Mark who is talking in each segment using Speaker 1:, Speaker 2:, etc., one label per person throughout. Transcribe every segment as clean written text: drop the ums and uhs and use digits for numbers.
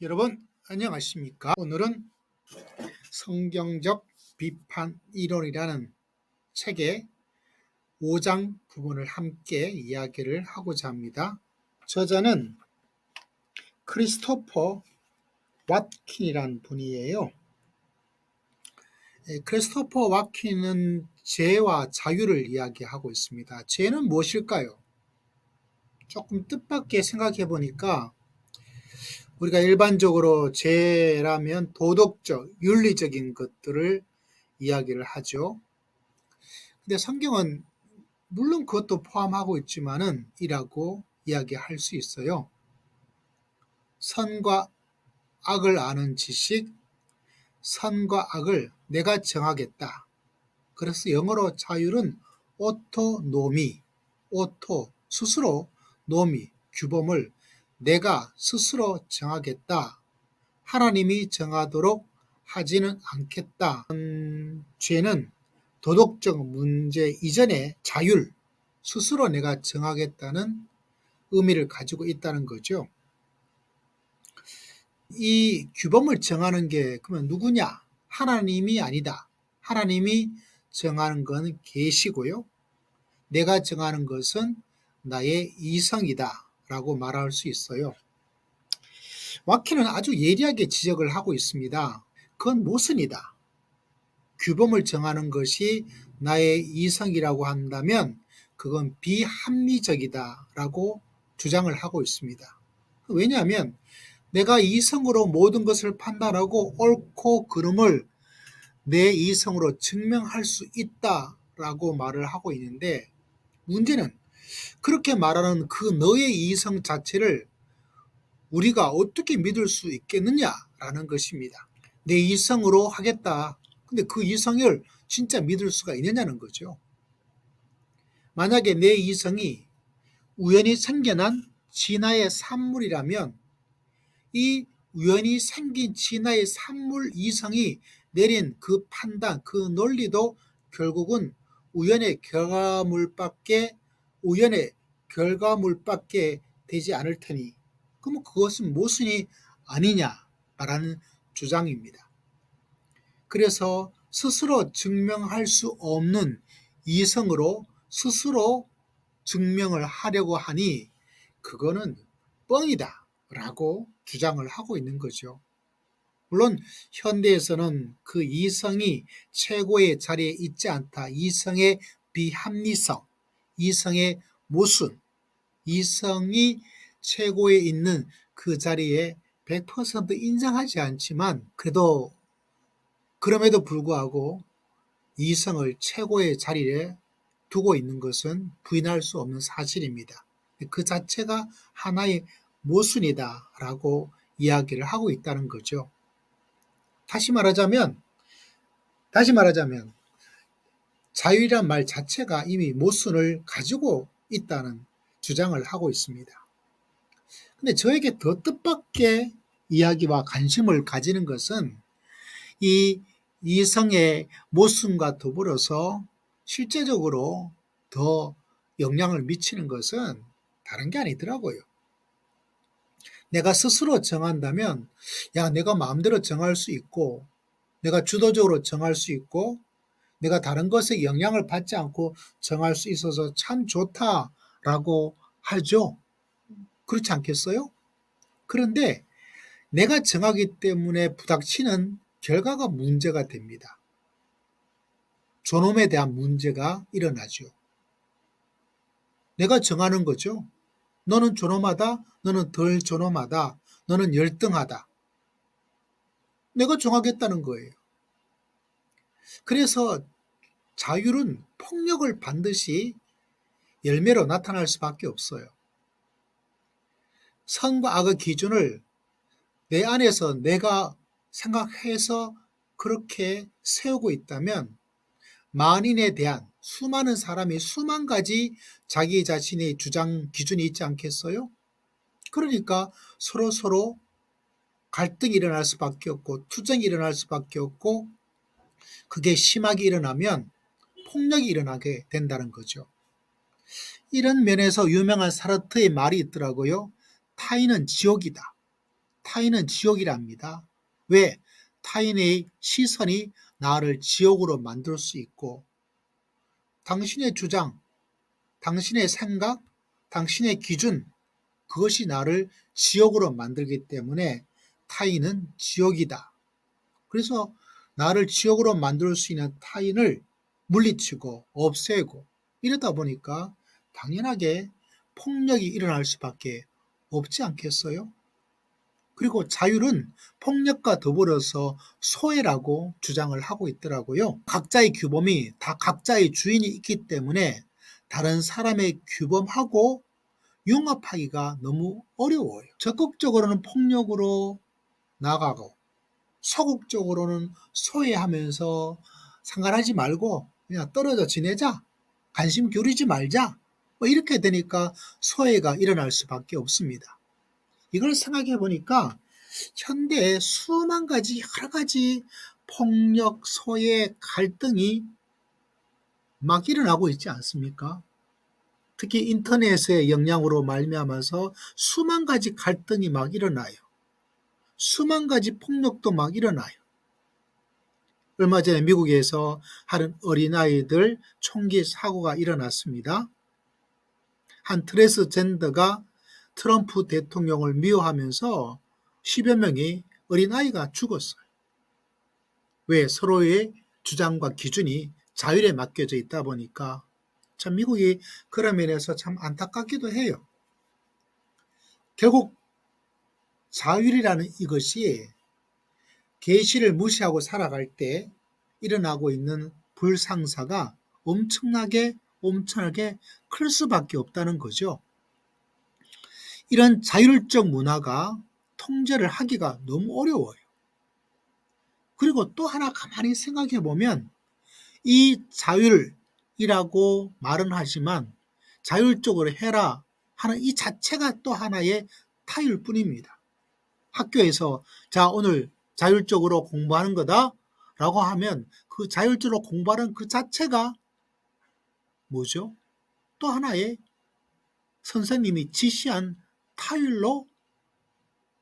Speaker 1: 여러분 안녕하십니까? 오늘은 성경적 비판 이론이라는 책의 5장 부분을 함께 이야기를 하고자 합니다. 저자는 크리스토퍼 왓킨이라는 분이에요. 크리스토퍼 왓킨은 죄와 자유를 이야기하고 있습니다. 죄는 무엇일까요? 조금 뜻밖의 생각해 보니까 우리가 일반적으로 죄라면 도덕적, 윤리적인 것들을 이야기를 하죠. 근데 성경은 물론 그것도 포함하고 있지만은 이라고 이야기할 수 있어요. 선과 악을 아는 지식, 선과 악을 내가 정하겠다. 그래서 영어로 자율은 오토노미, 스스로 노미, 규범을 내가 스스로 정하겠다. 하나님이 정하도록 하지는 않겠다. 죄는 도덕적 문제 이전에 자율, 스스로 내가 정하겠다는 의미를 가지고 있다는 거죠. 이 규범을 정하는 게 그러면 누구냐? 하나님이 아니다. 하나님이 정하는 건 계시고요. 내가 정하는 것은 나의 이성이다 라고 말할 수 있어요. 왓킨은 아주 예리하게 지적을 하고 있습니다. 그건 모순이다. 규범을 정하는 것이 나의 이성이라고 한다면 그건 비합리적이다라고 주장을 하고 있습니다. 왜냐하면 내가 이성으로 모든 것을 판단하고 옳고 그름을 내 이성으로 증명할 수 있다라고 말을 하고 있는데 문제는 그렇게 말하는 그 너의 이성 자체를 우리가 어떻게 믿을 수 있겠느냐라는 것입니다. 내 이성으로 하겠다. 근데 그 이성을 진짜 믿을 수가 있느냐는 거죠. 만약에 내 이성이 우연히 생겨난 진화의 산물이라면 이 우연히 생긴 진화의 산물 이성이 내린 그 판단, 그 논리도 결국은 우연의 결과물밖에 되지 않을 테니 그럼 그것은 모순이 아니냐라는 주장입니다. 그래서 스스로 증명할 수 없는 이성으로 스스로 증명을 하려고 하니 그거는 뻥이다 라고 주장을 하고 있는 거죠. 물론 현대에서는 그 이성이 최고의 자리에 있지 않다. 이성의 비합리성, 이성의 모순, 이성이 최고에 있는 그 자리에 100% 인정하지 않지만 그럼에도 불구하고 이성을 최고의 자리에 두고 있는 것은 부인할 수 없는 사실입니다. 그 자체가 하나의 모순이다라고 이야기를 하고 있다는 거죠. 다시 말하자면 자유란 말 자체가 이미 모순을 가지고 있다는 주장을 하고 있습니다. 근데 저에게 더 뜻밖의 이야기와 관심을 가지는 것은 이 이성의 모순과 더불어서 실제적으로 더 영향을 미치는 것은 다른 게 아니더라고요. 내가 스스로 정한다면 내가 마음대로 정할 수 있고 내가 주도적으로 정할 수 있고 내가 다른 것에 영향을 받지 않고 정할 수 있어서 참 좋다라고 하죠. 그렇지 않겠어요? 그런데 내가 정하기 때문에 부닥치는 결과가 문제가 됩니다. 존엄에 대한 문제가 일어나죠. 내가 정하는 거죠. 너는 존엄하다, 너는 덜 존엄하다, 너는 열등하다. 내가 정하겠다는 거예요. 그래서 자율은 폭력을 반드시 열매로 나타날 수밖에 없어요. 선과 악의 기준을 내 안에서 내가 생각해서 그렇게 세우고 있다면 만인에 대한 수많은 사람이 수만 가지 자기 자신의 주장 기준이 있지 않겠어요? 그러니까 서로 갈등이 일어날 수밖에 없고 투쟁이 일어날 수밖에 없고 그게 심하게 일어나면 폭력이 일어나게 된다는 거죠. 이런 면에서 유명한 사르트의 말이 있더라고요. 타인은 지옥이다. 타인은 지옥이랍니다. 왜? 타인의 시선이 나를 지옥으로 만들 수 있고 당신의 주장, 당신의 생각, 당신의 기준 그것이 나를 지옥으로 만들기 때문에 타인은 지옥이다. 그래서 나를 지옥으로 만들 수 있는 타인을 물리치고 없애고 이러다 보니까 당연하게 폭력이 일어날 수밖에 없지 않겠어요? 그리고 자율은 폭력과 더불어서 소외라고 주장을 하고 있더라고요. 각자의 규범이 다 각자의 주인이 있기 때문에 다른 사람의 규범하고 융합하기가 너무 어려워요. 적극적으로는 폭력으로 나가고 소극적으로는 소외하면서 상관하지 말고 그냥 떨어져 지내자, 관심 기울이지 말자, 뭐 이렇게 되니까 소외가 일어날 수밖에 없습니다. 이걸 생각해 보니까 현대에 수만 가지 여러 가지 폭력, 소외, 갈등이 막 일어나고 있지 않습니까? 특히 인터넷의 영향으로 말미암아서 수만 가지 갈등이 막 일어나요. 수만 가지 폭력도 막 일어나요. 얼마 전에 미국에서 한 어린아이들 총기 사고가 일어났습니다. 한 트랜스젠더가 트럼프 대통령을 미워하면서 10여 명의 어린아이가 죽었어요. 왜? 서로의 주장과 기준이 자율에 맡겨져 있다 보니까 참 미국이 그런 면에서 참 안타깝기도 해요. 결국 자율이라는 이것이 계시를 무시하고 살아갈 때 일어나고 있는 불상사가 엄청나게 클 수밖에 없다는 거죠. 이런 자율적 문화가 통제를 하기가 너무 어려워요. 그리고 또 하나 가만히 생각해 보면 이 자율이라고 말은 하지만 자율적으로 해라 하는 이 자체가 또 하나의 타율 뿐입니다. 학교에서 자 오늘 자율적으로 공부하는 거다 라고 하면 그 자율적으로 공부하는 그 자체가 뭐죠? 또 하나의 선생님이 지시한 타율로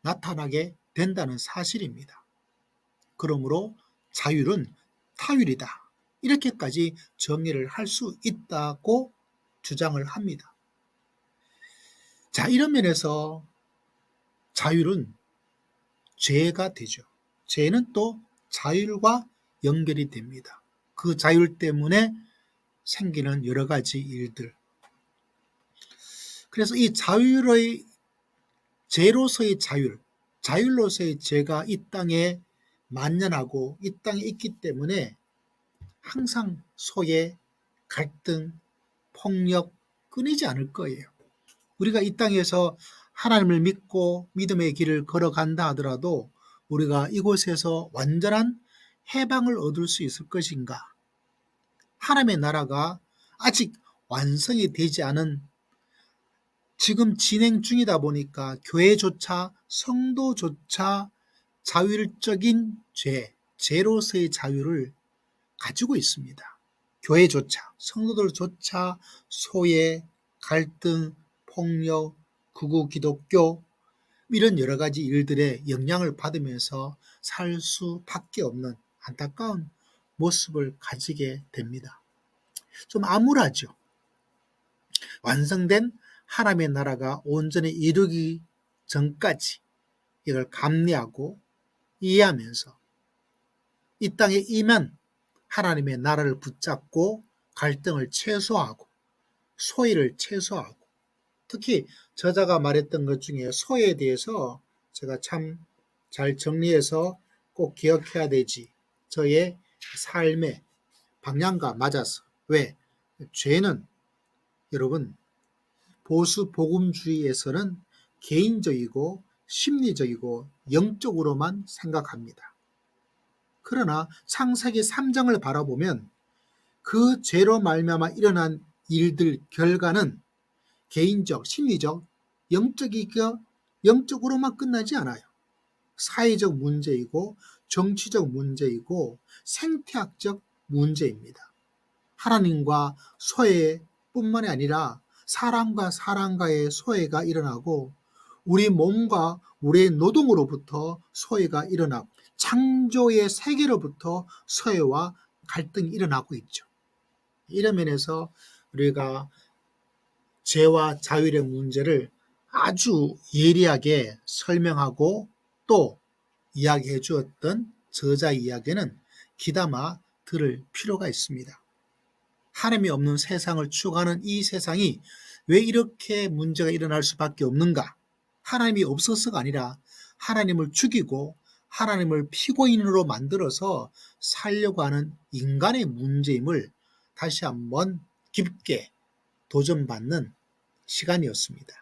Speaker 1: 나타나게 된다는 사실입니다. 그러므로 자율은 타율이다. 이렇게까지 정의를 할 수 있다고 주장을 합니다. 자, 이런 면에서 자율은 죄가 되죠. 죄는 또 자율과 연결이 됩니다. 그 자율 때문에 생기는 여러 가지 일들. 그래서 이 자율의 죄로서의 자율, 자율로서의 죄가 이 땅에 만연하고 이 땅에 있기 때문에 항상 소외, 갈등, 폭력 끊이지 않을 거예요. 우리가 이 땅에서 하나님을 믿고 믿음의 길을 걸어간다 하더라도 우리가 이곳에서 완전한 해방을 얻을 수 있을 것인가? 하나님의 나라가 아직 완성이 되지 않은 지금 진행 중이다 보니까 교회조차 성도조차 자율적인 죄로서의 자유를 가지고 있습니다. 교회조차, 성도들조차 소외, 갈등, 폭력, 극우 기독교 이런 여러 가지 일들의 영향을 받으면서 살 수밖에 없는 안타까운 모습을 가지게 됩니다. 좀 암울하죠. 완성된 하나님의 나라가 온전히 이루기 전까지 이걸 감내하고 이해하면서 이 땅에 임한 하나님의 나라를 붙잡고 갈등을 최소화하고 소외를 최소화하고 특히 저자가 말했던 것 중에 소외에 대해서 제가 참 잘 정리해서 꼭 기억해야 되지. 저의 삶의 방향과 맞아서. 왜? 죄는 여러분 보수 복음주의에서는 개인적이고 심리적이고 영적으로만 생각합니다. 그러나 창세기 3장을 바라보면 그 죄로 말미암아 일어난 일들 결과는 개인적, 심리적, 영적으로만 끝나지 않아요. 사회적 문제이고 정치적 문제이고 생태학적 문제입니다. 하나님과 소외뿐만이 아니라 사람과 사람과의 소외가 일어나고 우리 몸과 우리의 노동으로부터 소외가 일어나고 창조의 세계로부터 소외와 갈등이 일어나고 있죠. 이런 면에서 우리가 죄와 자율의 문제를 아주 예리하게 설명하고 또 이야기해 주었던 저자 이야기는 귀담아 들을 필요가 있습니다. 하나님이 없는 세상을 추구하는 이 세상이 왜 이렇게 문제가 일어날 수밖에 없는가? 하나님이 없어서가 아니라 하나님을 죽이고 하나님을 피고인으로 만들어서 살려고 하는 인간의 문제임을 다시 한번 깊게 도전받는 시간이었습니다.